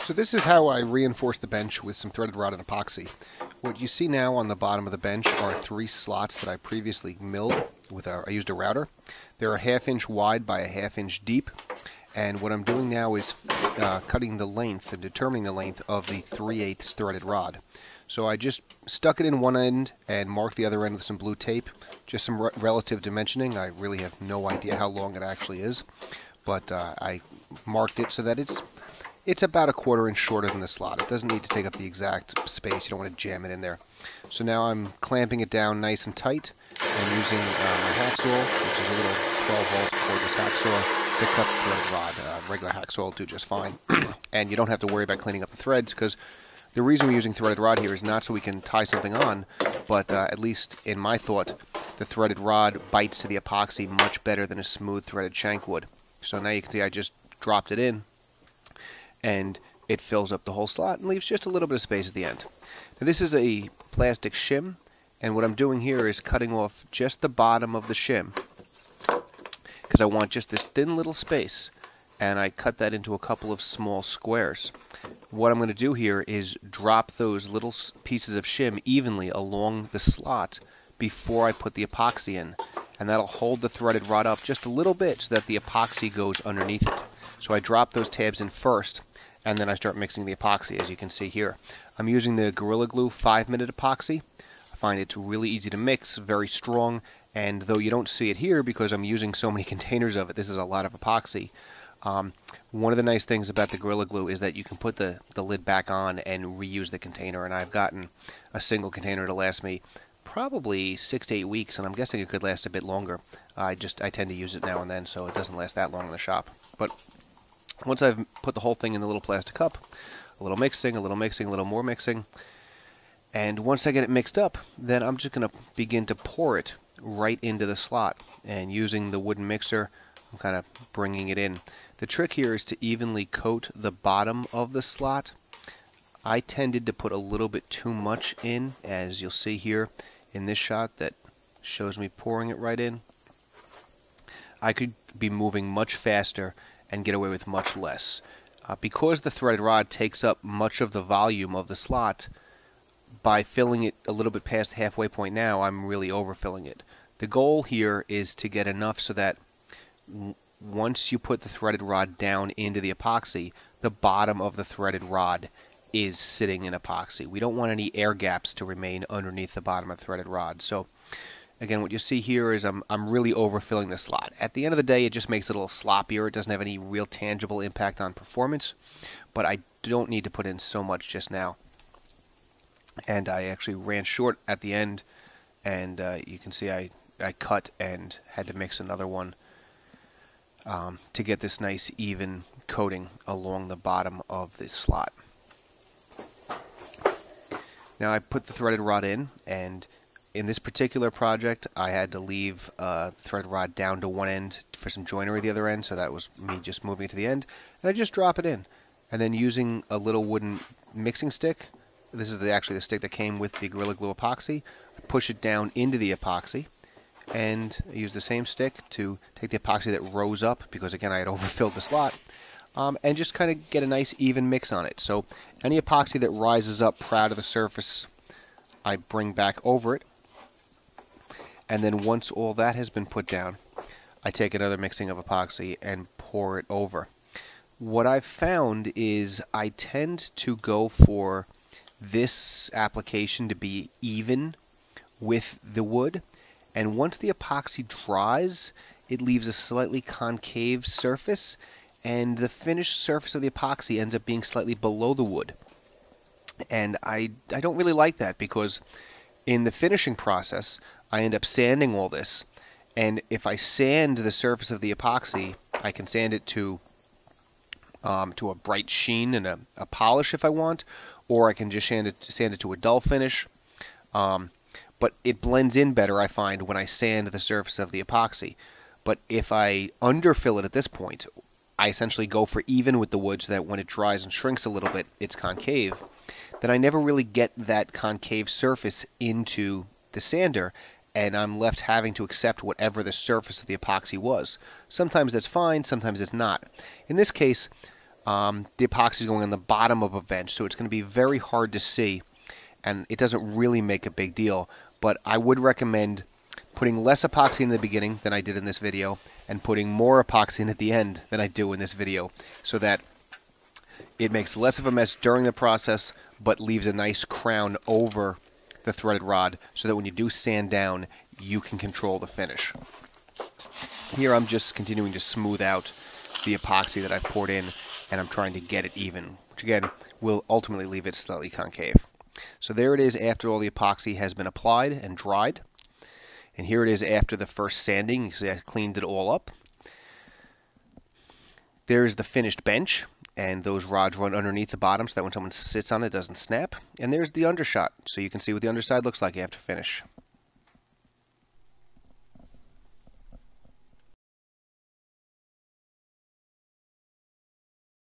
So this is how I reinforce the bench with some threaded rod and epoxy. What you see now on the bottom of the bench are 3 slots that I previously milled with I used a router. They're a 1/2 inch wide by a 1/2 inch deep. And what I'm doing now is cutting the length and determining the length of the 3/8 threaded rod. So I just stuck it in one end and marked the other end with some blue tape. Just some relative dimensioning. I really have no idea how long it actually is. But I marked it so that it's about a 1/4 inch shorter than the slot. It doesn't need to take up the exact space. You don't want to jam it in there. So now I'm clamping it down nice and tight and using my hacksaw, which is a little 12-volt cordless hacksaw, to cut the threaded rod. Regular hacksaw will do just fine. And you don't have to worry about cleaning up the threads, because the reason we're using threaded rod here is not so we can tie something on, but at least in my thought, the threaded rod bites to the epoxy much better than a smooth threaded shank would. So now you can see I just dropped it in, and it fills up the whole slot and leaves just a little bit of space at the end. Now this is a plastic shim, and what I'm doing here is cutting off just the bottom of the shim, because I want just this thin little space, and I cut that into a couple of small squares. What I'm going to do here is drop those little pieces of shim evenly along the slot before I put the epoxy in, and that'll hold the threaded rod up just a little bit so that the epoxy goes underneath it. So I drop those tabs in first, and then I start mixing the epoxy, as you can see here. I'm using the Gorilla Glue 5-minute epoxy. I find it's really easy to mix, very strong, and though you don't see it here because I'm using so many containers of it, this is a lot of epoxy. One of the nice things about the Gorilla Glue is that you can put the lid back on and reuse the container, and I've gotten a single container to last me probably 6 to 8 weeks, and I'm guessing it could last a bit longer. I tend to use it now and then, so it doesn't last that long in the shop. But once I've put the whole thing in the little plastic cup, a little mixing, a little mixing, a little more mixing, and once I get it mixed up, then I'm just going to begin to pour it right into the slot. And using the wooden mixer, I'm kind of bringing it in. The trick here is to evenly coat the bottom of the slot. I tended to put a little bit too much in, as you'll see here in this shot that shows me pouring it right in. I could be moving much faster and get away with much less. Because the threaded rod takes up much of the volume of the slot, by filling it a little bit past the halfway point now, I'm really overfilling it. The goal here is to get enough so that once you put the threaded rod down into the epoxy, the bottom of the threaded rod is sitting in epoxy. We don't want any air gaps to remain underneath the bottom of the threaded rod. So again, what you see here is I'm really overfilling the slot. At the end of the day, it just makes it a little sloppier. It doesn't have any real tangible impact on performance, but I don't need to put in so much just now. And I actually ran short at the end, and you can see I cut and had to mix another one to get this nice even coating along the bottom of this slot. Now I put the threaded rod in, and in this particular project I had to leave threaded rod down to one end for some joinery at the other end, so that was me just moving it to the end, and I just drop it in, and then using a little wooden mixing stick. This is actually the stick that came with the Gorilla Glue epoxy. I push it down into the epoxy, and I use the same stick to take the epoxy that rose up, because again I had overfilled the slot, and just kind of get a nice even mix on it. So any epoxy that rises up proud of the surface, I bring back over it, and then once all that has been put down, I take another mixing of epoxy and pour it over. What I've found is I tend to go for this application to be even with the wood, and once the epoxy dries, it leaves a slightly concave surface, and the finished surface of the epoxy ends up being slightly below the wood. And I don't really like that, because in the finishing process I end up sanding all this, and if I sand the surface of the epoxy, I can sand it to a bright sheen and a polish if I want, or I can just sand it to a dull finish. But it blends in better, I find, when I sand the surface of the epoxy. But if I underfill it at this point, I essentially go for even with the wood so that when it dries and shrinks a little bit, it's concave. Then I never really get that concave surface into the sander, and I'm left having to accept whatever the surface of the epoxy was. Sometimes that's fine, sometimes it's not. In this case, the epoxy is going on the bottom of a bench, so it's going to be very hard to see, and it doesn't really make a big deal. But I would recommend putting less epoxy in the beginning than I did in this video, and putting more epoxy in at the end than I do in this video, so that it makes less of a mess during the process, but leaves a nice crown over the threaded rod, so that when you do sand down, you can control the finish. Here I'm just continuing to smooth out the epoxy that I poured in, and I'm trying to get it even, which again will ultimately leave it slightly concave. So there it is after all the epoxy has been applied and dried. And here it is after the first sanding. You see I cleaned it all up. There's the finished bench, and those rods run underneath the bottom so that when someone sits on it, it doesn't snap. And there's the undershot, so you can see what the underside looks like after finish.